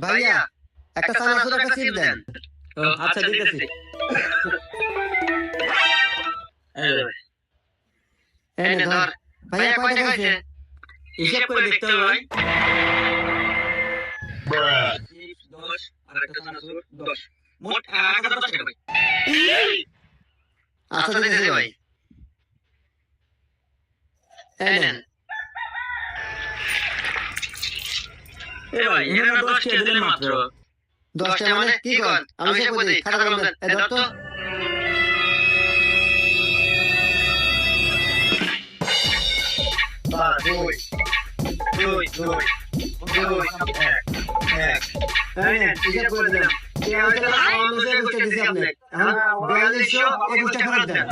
ভাইয়া একটা চানাচুর একটা চিপ দেন। ও আচ্ছা দিতেছি। এই নে ধর। ভাইয়া কয় টাকা হইছে? হিসাব করে দেখতে হবে ভাই। 10 আর একটা চানাচুর 10 মোট 1010 টাকা ভাই। আচ্ছা দিতেছি ভাই। এই নেন। এ ভাই এখানে 10 টাকা দিলেন মাত্র। 10 টাকা মানে কি কন? আমি হিসাব করে দিই। খাতা কলম দেন। এই ধর তো। এই নেন, হিসাব করে দিলাম। কে হইছে না? আমার কাছে 21 টাকা দিছি আপনাকে। এখন 4221 টাকা ফেরত দেন।